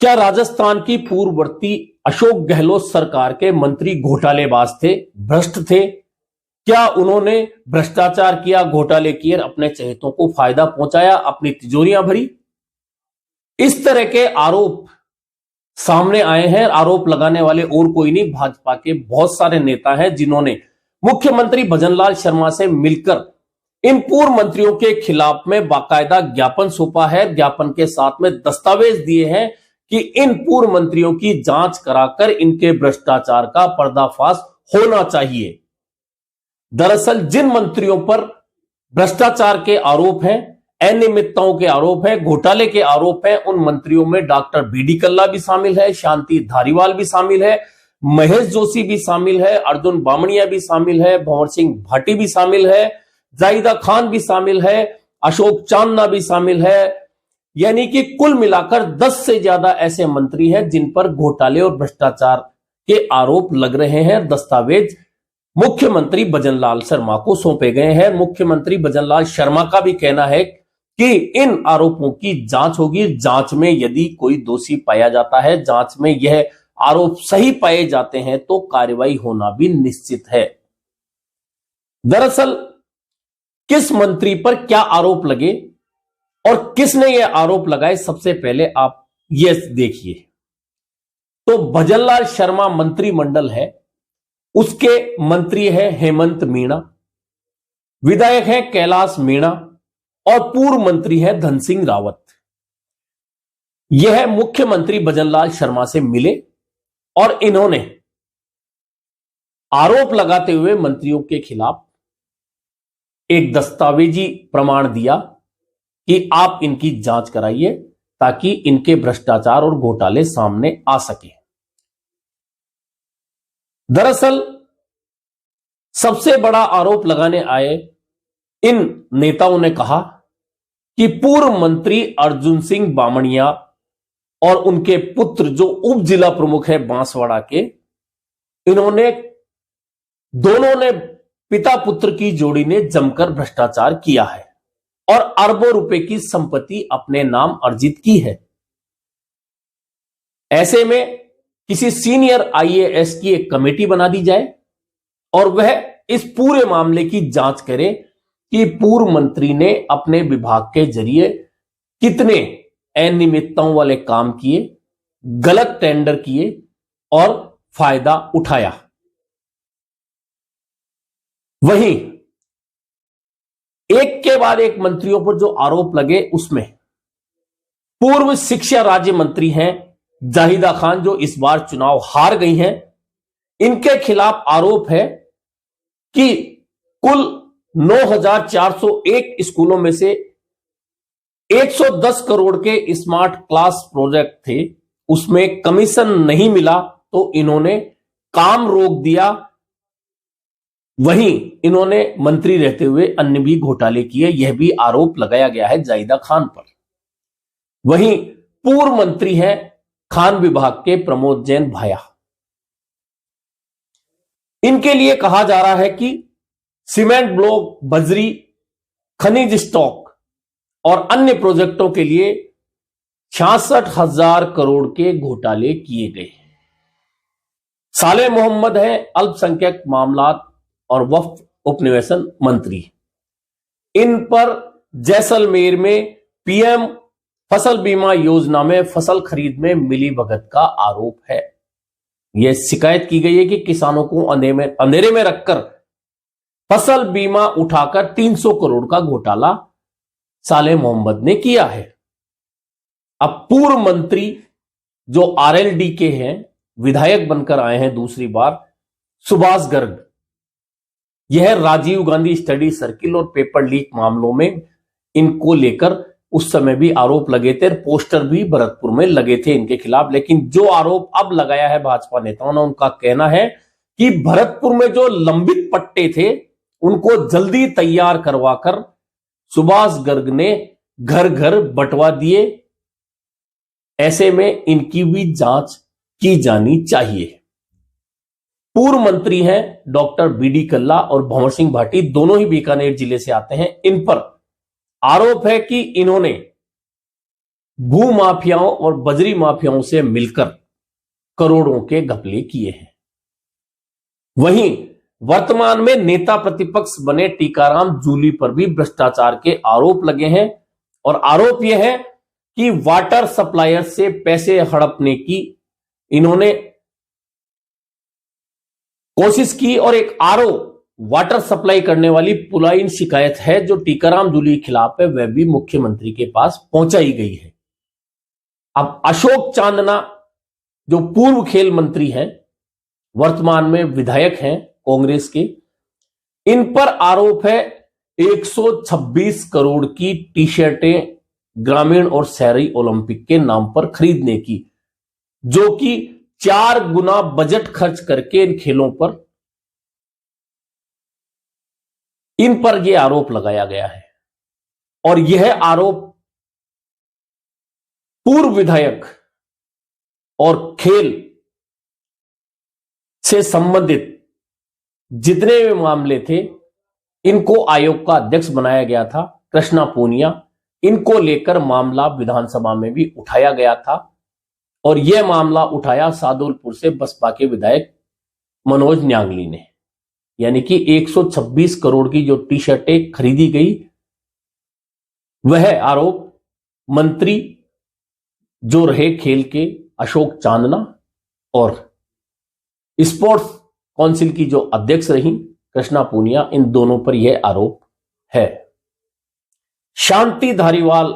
क्या राजस्थान की पूर्ववर्ती अशोक गहलोत सरकार के मंत्री घोटालेबाज थे, भ्रष्ट थे? क्या उन्होंने भ्रष्टाचार किया, घोटाले किए, अपने चहेतों को फायदा पहुंचाया, अपनी तिजोरियां भरी? इस तरह के आरोप सामने आए हैं। आरोप लगाने वाले और कोई नहीं, भाजपा के बहुत सारे नेता हैं जिन्होंने मुख्यमंत्री भजनलाल शर्मा से मिलकर इन पूर्व मंत्रियों के खिलाफ में बाकायदा ज्ञापन सौंपा है। ज्ञापन के साथ में दस्तावेज दिए हैं कि इन पूर्व मंत्रियों की जांच कराकर इनके भ्रष्टाचार का पर्दाफाश होना चाहिए। दरअसल जिन मंत्रियों पर भ्रष्टाचार के आरोप हैं, अनियमितताओं के आरोप हैं, घोटाले के आरोप हैं, उन मंत्रियों में डॉक्टर बीडी कल्ला भी शामिल है, शांति धारीवाल भी शामिल है, महेश जोशी भी शामिल है, अर्जुन बामणिया भी शामिल है, भंवर सिंह भाटी भी शामिल है, जाहिदा खान भी शामिल है, अशोक चांदना भी शामिल है। यानी कि कुल मिलाकर 10 से ज्यादा ऐसे मंत्री हैं जिन पर घोटाले और भ्रष्टाचार के आरोप लग रहे हैं। दस्तावेज मुख्यमंत्री भजनलाल शर्मा को सौंपे गए हैं। मुख्यमंत्री भजनलाल शर्मा का भी कहना है कि इन आरोपों की जांच होगी। जांच में यदि कोई दोषी पाया जाता है, जांच में यह आरोप सही पाए जाते हैं तो कार्रवाई होना भी निश्चित है। दरअसल किस मंत्री पर क्या आरोप लगे और किसने यह आरोप लगाए, सबसे पहले आप ये देखिए। तो भजनलाल शर्मा मंत्रिमंडल है, उसके मंत्री है हेमंत मीणा, विधायक है कैलाश मीणा और पूर्व मंत्री है धन सिंह रावत। यह मुख्यमंत्री भजनलाल शर्मा से मिले और इन्होंने आरोप लगाते हुए मंत्रियों के खिलाफ एक दस्तावेजी प्रमाण दिया कि आप इनकी जांच कराइए ताकि इनके भ्रष्टाचार और घोटाले सामने आ सके। दरअसल सबसे बड़ा आरोप लगाने आए इन नेताओं ने कहा कि पूर्व मंत्री अर्जुन सिंह बामणिया और उनके पुत्र जो उप जिला प्रमुख है बांसवाड़ा के, इन्होंने दोनों ने पिता पुत्र की जोड़ी ने जमकर भ्रष्टाचार किया है और अरबों रुपए की संपत्ति अपने नाम अर्जित की है। ऐसे में किसी सीनियर आईएएस की एक कमेटी बना दी जाए और वह इस पूरे मामले की जांच करे कि पूर्व मंत्री ने अपने विभाग के जरिए कितने अनियमितताओं वाले काम किए, गलत टेंडर किए और फायदा उठाया। वहीं एक के बाद एक मंत्रियों पर जो आरोप लगे उसमें पूर्व शिक्षा राज्य मंत्री हैं जाहिदा खान, जो इस बार चुनाव हार गई हैं। इनके खिलाफ आरोप है कि कुल 9,401 स्कूलों में से 110 करोड़ के स्मार्ट क्लास प्रोजेक्ट थे, उसमें कमीशन नहीं मिला तो इन्होंने काम रोक दिया। वहीं इन्होंने मंत्री रहते हुए अन्य भी घोटाले किए, यह भी आरोप लगाया गया है जाहिदा खान पर। वहीं पूर्व मंत्री हैं खान विभाग के प्रमोद जैन भाया। इनके लिए कहा जा रहा है कि सीमेंट ब्लॉक, बजरी, खनिज स्टॉक और अन्य प्रोजेक्टों के लिए 66,000 करोड़ के घोटाले किए गए। साले मोहम्मद है अल्पसंख्यक मामलात और वक्फ उपनिवेशन मंत्री। इन पर जैसलमेर में पीएम फसल बीमा योजना में फसल खरीद में मिली भगत का आरोप है। यह शिकायत की गई है कि किसानों को अंधेरे में रखकर फसल बीमा उठाकर 300 करोड़ का घोटाला साले मोहम्मद ने किया है। अब पूर्व मंत्री जो आरएलडी के हैं, विधायक बनकर आए हैं दूसरी बार, सुभाष गर्ग, यह राजीव गांधी स्टडी सर्किल और पेपर लीक मामलों में इनको लेकर उस समय भी आरोप लगे थे, पोस्टर भी भरतपुर में लगे थे इनके खिलाफ। लेकिन जो आरोप अब लगाया है भाजपा नेताओं ने, उनका कहना है कि भरतपुर में जो लंबित पट्टे थे उनको जल्दी तैयार करवाकर सुभाष गर्ग ने घर घर बंटवा दिए। ऐसे में इनकी भी जांच की जानी चाहिए। पूर्व मंत्री हैं डॉक्टर बीडी कल्ला और भंवर सिंह भाटी, दोनों ही बीकानेर जिले से आते हैं। इन पर आरोप है कि इन्होंने भू माफियाओं और बजरी माफियाओं से मिलकर करोड़ों के घपले किए हैं। वहीं वर्तमान में नेता प्रतिपक्ष बने टीकाराम जूली पर भी भ्रष्टाचार के आरोप लगे हैं और आरोप यह है कि वाटर सप्लायर से पैसे हड़पने की इन्होंने कोशिश की और एक आरओ वाटर सप्लाई करने वाली पुलाइन शिकायत है जो टीकाराम जूली के खिलाफ है, वह भी मुख्यमंत्री के पास पहुंचाई गई है। अब अशोक चांदना जो पूर्व खेल मंत्री हैं, वर्तमान में विधायक हैं कांग्रेस के, इन पर आरोप है 126 करोड़ की टी शर्टें ग्रामीण और शहरी ओलंपिक के नाम पर खरीदने की, जो कि 4 गुना बजट खर्च करके इन खेलों पर यह आरोप लगाया गया है। और यह आरोप पूर्व विधायक और खेल से संबंधित जितने भी मामले थे, इनको आयोग का अध्यक्ष बनाया गया था कृष्णा पूनिया, इनको लेकर मामला विधानसभा में भी उठाया गया था और यह मामला उठाया सादुलपुर से बसपा के विधायक मनोज न्यांगली ने। यानी कि 126 करोड़ की जो टी शर्टें खरीदी गई, वह आरोप मंत्री जो रहे खेल के अशोक चांदना और स्पोर्ट्स काउंसिल की जो अध्यक्ष रही कृष्णा पूनिया, इन दोनों पर यह आरोप है। शांति धारीवाल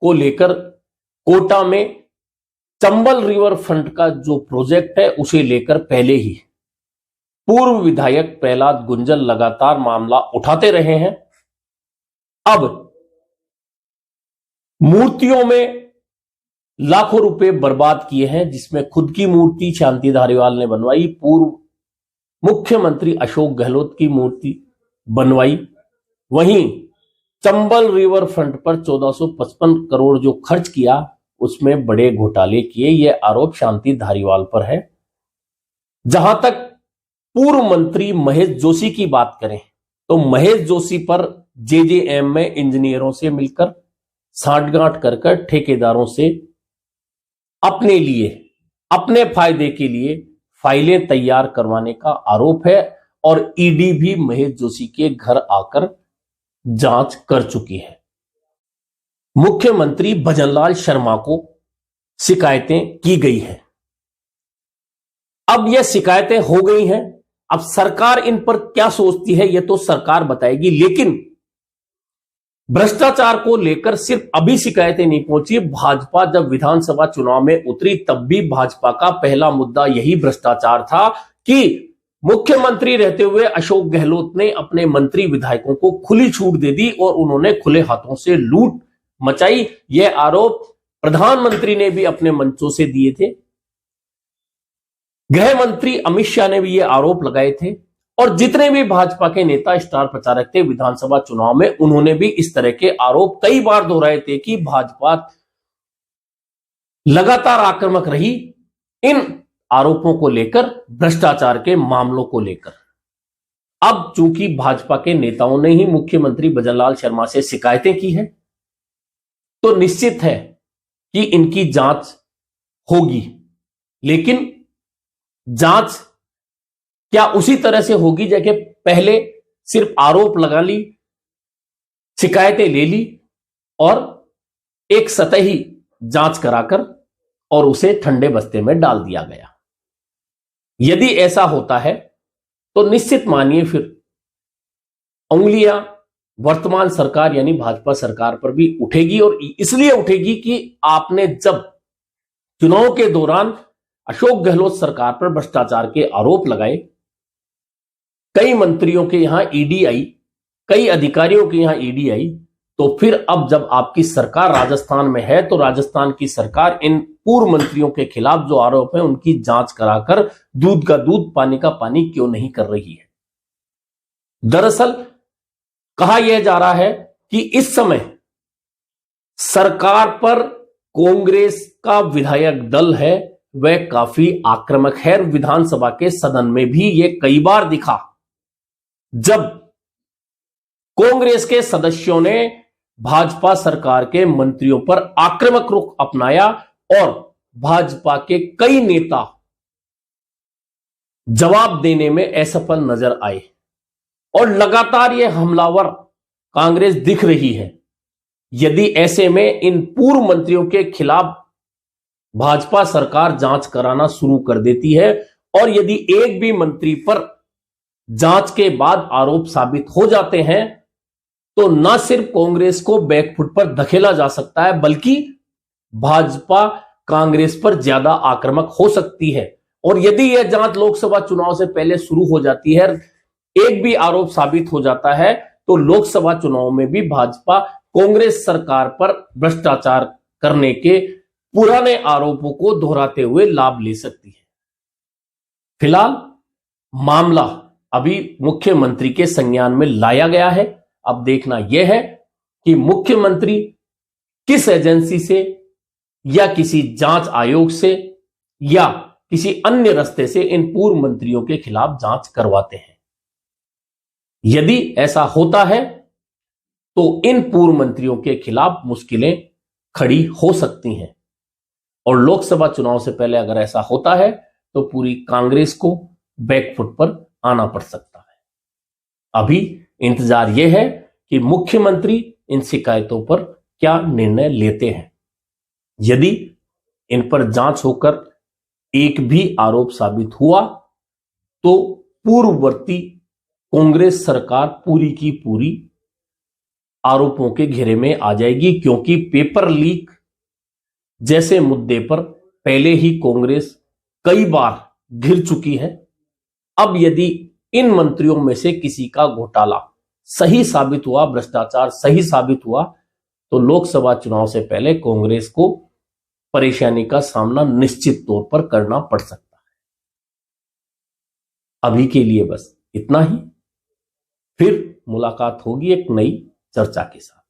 को लेकर कोटा में चंबल रिवर फ्रंट का जो प्रोजेक्ट है, उसे लेकर पहले ही पूर्व विधायक प्रहलाद गुंजल लगातार मामला उठाते रहे हैं। अब मूर्तियों में लाखों रुपए बर्बाद किए हैं, जिसमें खुद की मूर्ति शांति धारीवाल ने बनवाई, पूर्व मुख्यमंत्री अशोक गहलोत की मूर्ति बनवाई, वहीं चंबल रिवर फ्रंट पर 1455 करोड़ जो खर्च किया, उसमें बड़े घोटाले किए। यह आरोप शांति धारीवाल पर है। जहां तक पूर्व मंत्री महेश जोशी की बात करें तो महेश जोशी पर जेजेएम में इंजीनियरों से मिलकर सांठगांठ कर ठेकेदारों से अपने लिए, अपने फायदे के लिए फाइलें तैयार करवाने का आरोप है और ईडी भी महेश जोशी के घर आकर जांच कर चुकी है। मुख्यमंत्री भजनलाल शर्मा को शिकायतें की गई हैं। अब यह शिकायतें हो गई हैं, अब सरकार इन पर क्या सोचती है यह तो सरकार बताएगी, लेकिन भ्रष्टाचार को लेकर सिर्फ अभी शिकायतें नहीं पहुंची। भाजपा जब विधानसभा चुनाव में उतरी तब भी भाजपा का पहला मुद्दा यही भ्रष्टाचार था कि मुख्यमंत्री रहते हुए अशोक गहलोत ने अपने मंत्री विधायकों को खुली छूट दे दी और उन्होंने खुले हाथों से लूट मचाई। यह आरोप प्रधानमंत्री ने भी अपने मंचों से दिए थे, गृह मंत्री अमित शाह ने भी यह आरोप लगाए थे और जितने भी भाजपा के नेता स्टार प्रचारक थे विधानसभा चुनाव में, उन्होंने भी इस तरह के आरोप कई बार दोहराए थे कि भाजपा लगातार आक्रामक रही इन आरोपों को लेकर, भ्रष्टाचार के मामलों को लेकर। अब चूंकि भाजपा के नेताओं ने ही मुख्यमंत्री भजनलाल शर्मा से शिकायतें की है, तो निश्चित है कि इनकी जांच होगी, लेकिन जांच क्या उसी तरह से होगी जैसे पहले सिर्फ आरोप लगा ली, शिकायतें ले ली और एक सतही जांच कराकर और उसे ठंडे बस्ते में डाल दिया गया? यदि ऐसा होता है तो निश्चित मानिए फिर उंगलियां वर्तमान सरकार यानी भाजपा सरकार पर भी उठेगी, और इसलिए उठेगी कि आपने जब चुनाव के दौरान अशोक गहलोत सरकार पर भ्रष्टाचार के आरोप लगाए, कई मंत्रियों के यहां ईडी आई, कई अधिकारियों के यहां ईडी आई, तो फिर अब जब आपकी सरकार राजस्थान में है तो राजस्थान की सरकार इन पूर्व मंत्रियों के खिलाफ जो आरोप है उनकी जांच कराकर दूध का दूध पानी का पानी क्यों नहीं कर रही है? दरअसल कहा यह जा रहा है कि इस समय सरकार पर कांग्रेस का विधायक दल है वह काफी आक्रामक है। विधानसभा के सदन में भी यह कई बार दिखा जब कांग्रेस के सदस्यों ने भाजपा सरकार के मंत्रियों पर आक्रामक रुख अपनाया और भाजपा के कई नेता जवाब देने में असफल नजर आए और लगातार यह हमलावर कांग्रेस दिख रही है। यदि ऐसे में इन पूर्व मंत्रियों के खिलाफ भाजपा सरकार जांच कराना शुरू कर देती है और यदि एक भी मंत्री पर जांच के बाद आरोप साबित हो जाते हैं तो न सिर्फ कांग्रेस को बैकफुट पर धकेला जा सकता है बल्कि भाजपा कांग्रेस पर ज्यादा आक्रामक हो सकती है। और यदि यह जांच लोकसभा चुनाव से पहले शुरू हो जाती है, एक भी आरोप साबित हो जाता है, तो लोकसभा चुनाव में भी भाजपा कांग्रेस सरकार पर भ्रष्टाचार करने के पुराने आरोपों को दोहराते हुए लाभ ले सकती है। फिलहाल मामला अभी मुख्यमंत्री के संज्ञान में लाया गया है। अब देखना यह है कि मुख्यमंत्री किस एजेंसी से या किसी जांच आयोग से या किसी अन्य रास्ते से इन पूर्व मंत्रियों के खिलाफ जांच करवाते हैं। यदि ऐसा होता है तो इन पूर्व मंत्रियों के खिलाफ मुश्किलें खड़ी हो सकती हैं और लोकसभा चुनाव से पहले अगर ऐसा होता है तो पूरी कांग्रेस को बैकफुट पर आना पड़ सकता है। अभी इंतजार यह है कि मुख्यमंत्री इन शिकायतों पर क्या निर्णय लेते हैं। यदि इन पर जांच होकर एक भी आरोप साबित हुआ तो पूर्ववर्ती कांग्रेस सरकार पूरी की पूरी आरोपों के घेरे में आ जाएगी, क्योंकि पेपर लीक जैसे मुद्दे पर पहले ही कांग्रेस कई बार घिर चुकी है। अब यदि इन मंत्रियों में से किसी का घोटाला सही साबित हुआ, भ्रष्टाचार सही साबित हुआ, तो लोकसभा चुनाव से पहले कांग्रेस को परेशानी का सामना निश्चित तौर पर करना पड़ सकता है। अभी के लिए बस इतना ही, फिर मुलाकात होगी एक नई चर्चा के साथ।